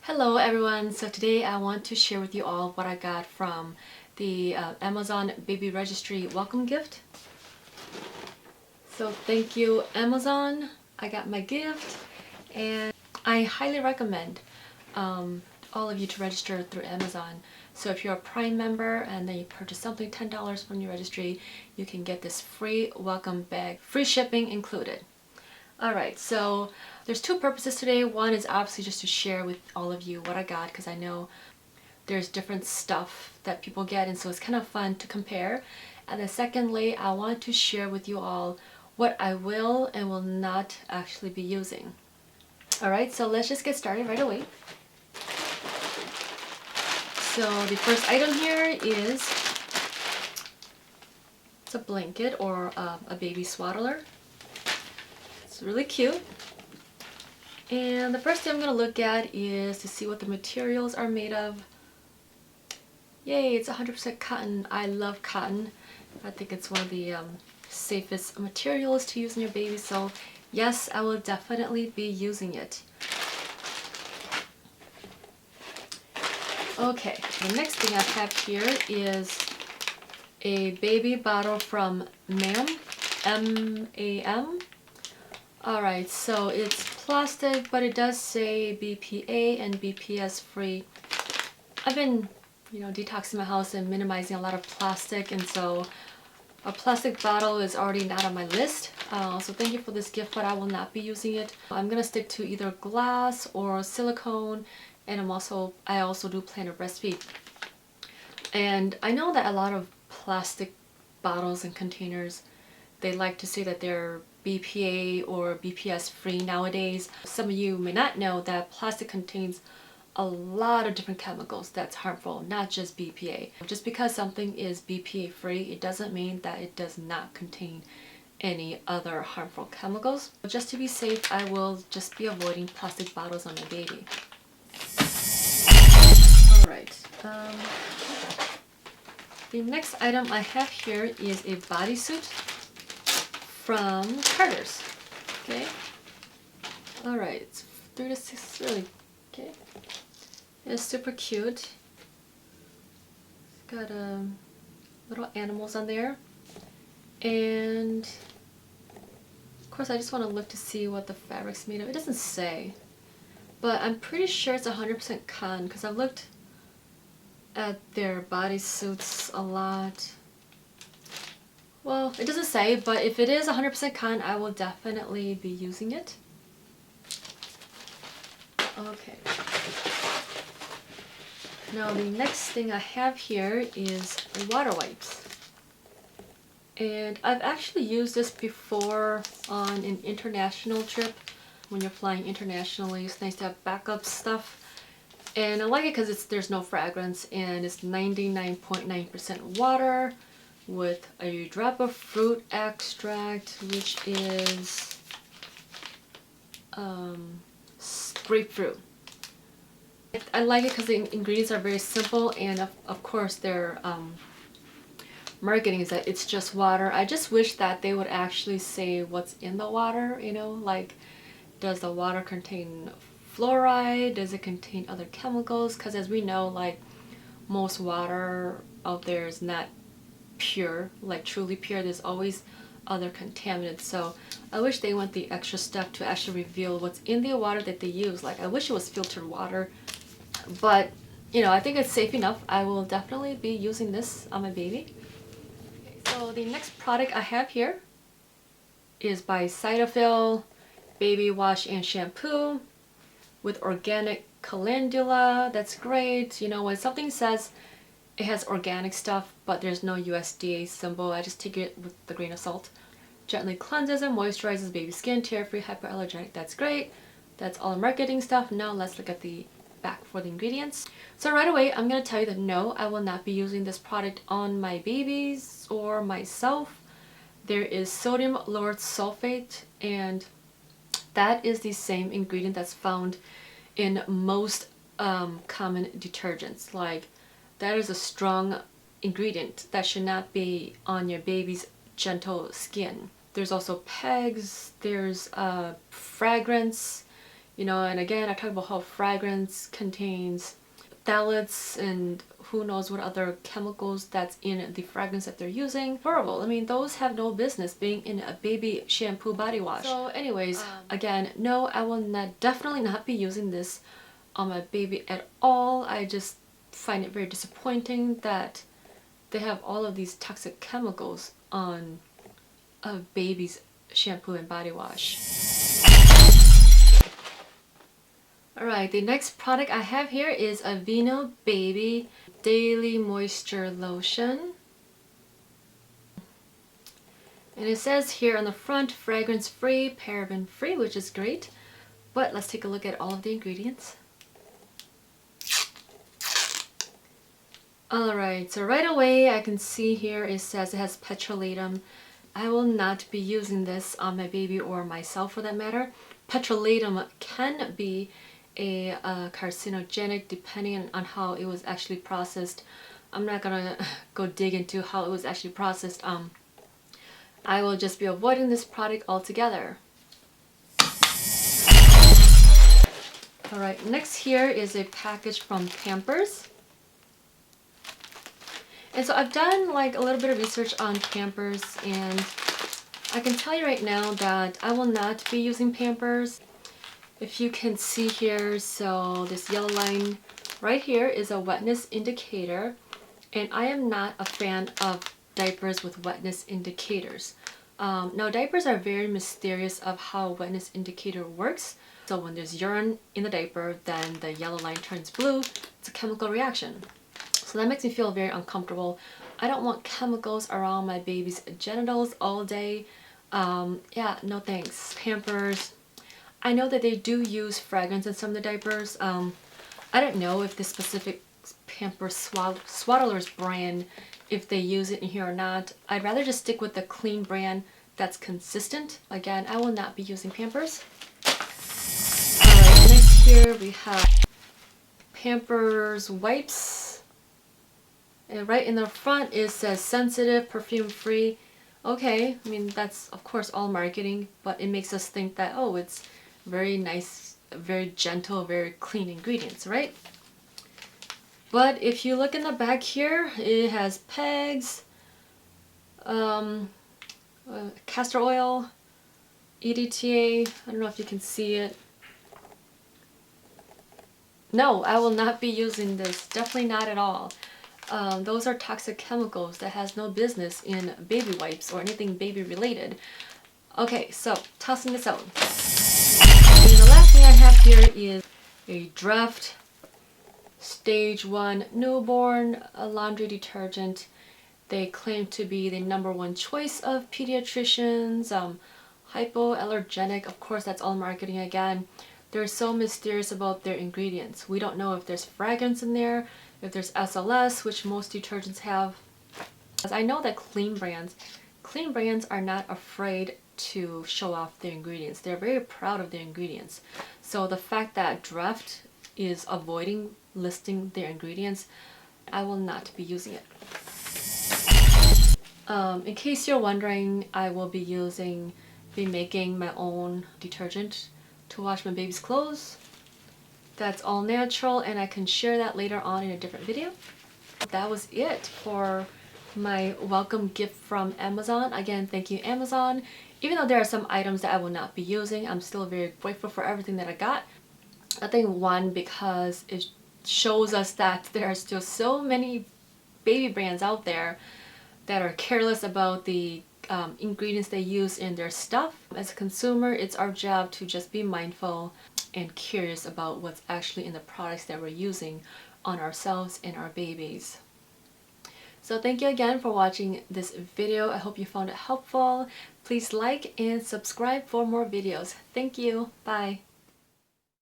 Hello everyone, so today I want to share with you all what I got from the Amazon Baby Registry welcome gift. So thank you Amazon, I got my gift and I highly recommend all of you to register through Amazon. So if you're a Prime member and then you purchase something $10 from your registry, you can get this free welcome bag, free shipping included. Alright, so there's two purposes today. One is obviously just to share with all of you what I got, because I know there's different stuff that people get, and so it's kind of fun to compare. And then secondly, I want to share with you all what I will and will not actually be using. Alright, so let's just get started right away. So the first item here is it's a blanket or a baby swaddler. It's really cute. And the first thing I'm going to look at is to see what the materials are made of. Yay, it's 100% cotton. I love cotton. I think it's one of the safest materials to use in your baby, so yes, I will definitely be using it. Okay, the next thing I have here is a baby bottle from MAM, M-A-M. Alright, so it's plastic, but it does say BPA and BPS free. I've been, detoxing my house and minimizing a lot of plastic, and so a plastic bottle is already not on my list. So thank you for this gift, but I will not be using it. I'm gonna stick to either glass or silicone, and I also do plan to breastfeed. And I know that a lot of plastic bottles and containers, they like to say that they're BPA or BPS free nowadays. Some of you may not know that plastic contains a lot of different chemicals that's harmful, not just BPA. Just because something is BPA free, it doesn't mean that it does not contain any other harmful chemicals. Just to be safe, I will just be avoiding plastic bottles on my baby. Alright, the next item I have here is a bodysuit from Carter's. Okay. Alright, it's 3 to 6, really. Okay. It's super cute. It's got little animals on there. And of course I just want to look to see what the fabric's made of. It doesn't say. But I'm pretty sure it's 100% cotton because I've looked at their bodysuits a lot. Well, it doesn't say, but if it is 100% cotton, I will definitely be using it. Okay. Now the next thing I have here is water wipes. And I've actually used this before on an international trip. When you're flying internationally, it's nice to have backup stuff. And I like it because there's no fragrance, and it's 99.9% water with a drop of fruit extract, which is grapefruit. I like it because the ingredients are very simple, and of course their marketing is that it's just water. I just wish that they would actually say what's in the water, like does the water contain fluoride, does it contain other chemicals, because as we know, like most water out there is not pure, like truly pure. There's always other contaminants, so I wish they went the extra step to actually reveal what's in the water that they use. Like I wish it was filtered water, but I think it's safe enough. I will definitely be using this on my baby. Okay, so the next product I have here is by Cetaphil Baby Wash and Shampoo with organic calendula. That's great. When something says it has organic stuff, but there's no USDA symbol, I just take it with a grain of salt. Gently cleanses and moisturizes baby skin, tear-free, hypoallergenic. That's great. That's all the marketing stuff. Now let's look at the back for the ingredients. So right away, I'm going to tell you that no, I will not be using this product on my babies or myself. There is sodium lauryl sulfate, and that is the same ingredient that's found in most common detergents. Like, that is a strong ingredient that should not be on your baby's gentle skin. There's also pegs, there's fragrance, You know, and again, I talked about how fragrance contains phthalates and who knows what other chemicals that's in the fragrance that they're using. Horrible. I mean, those have no business being in a baby shampoo body wash. So anyways, again, no, I will definitely not be using this on my baby at all. I just find it very disappointing that they have all of these toxic chemicals on a baby's shampoo and body wash. Alright, the next product I have here is a Vino Baby Daily Moisture Lotion. And it says here on the front, fragrance free, paraben free, which is great. But let's take a look at all of the ingredients. Alright, so right away I can see here it says it has petrolatum. I will not be using this on my baby or myself for that matter. Petrolatum can be a carcinogenic depending on how it was actually processed. I'm not gonna go dig into how it was actually processed. I will just be avoiding this product altogether. Alright, next here is a package from Pampers. And so I've done like a little bit of research on Pampers, and I can tell you right now that I will not be using Pampers. If you can see here, so this yellow line right here is a wetness indicator, and I am not a fan of diapers with wetness indicators. Now diapers are very mysterious of how wetness indicator works. So when there's urine in the diaper, then the yellow line turns blue. It's a chemical reaction. So that makes me feel very uncomfortable. I don't want chemicals around my baby's genitals all day. Yeah, no thanks. Pampers. I know that they do use fragrance in some of the diapers. I don't know if this specific Pampers Swaddler's brand, if they use it in here or not. I'd rather just stick with the clean brand that's consistent. Again, I will not be using Pampers. Alright, next here we have Pampers Wipes. And right in the front it says sensitive, perfume free. Okay, I mean that's of course all marketing, but it makes us think that, oh, it's very nice, very gentle, very clean ingredients, right? But if you look in the back here, it has pegs, castor oil, EDTA. I don't know if you can see it. No, I will not be using this. Definitely not at all. Those are toxic chemicals that has no business in baby wipes or anything baby related. Okay, so tossing this out. And the last thing I have here is a Dreft Stage 1 Newborn laundry detergent. They claim to be the #1 choice of pediatricians. Hypoallergenic, of course that's all marketing again. They're so mysterious about their ingredients. We don't know if there's fragrance in there, if there's SLS, which most detergents have. I know that clean brands are not afraid to show off their ingredients. They're very proud of their ingredients. So the fact that Dreft is avoiding listing their ingredients, I will not be using it. In case you're wondering, I will be making my own detergent to wash my baby's clothes. That's all natural, and I can share that later on in a different video. That was it for my welcome gift from Amazon. Again, thank you Amazon. Even though there are some items that I will not be using, I'm still very grateful for everything that I got. I think one, because it shows us that there are still so many baby brands out there that are careless about the ingredients they use in their stuff. As a consumer, it's our job to just be mindful and curious about what's actually in the products that we're using on ourselves and our babies. So thank you again for watching this video. I hope you found it helpful. Please like and subscribe for more videos. Thank you. Bye.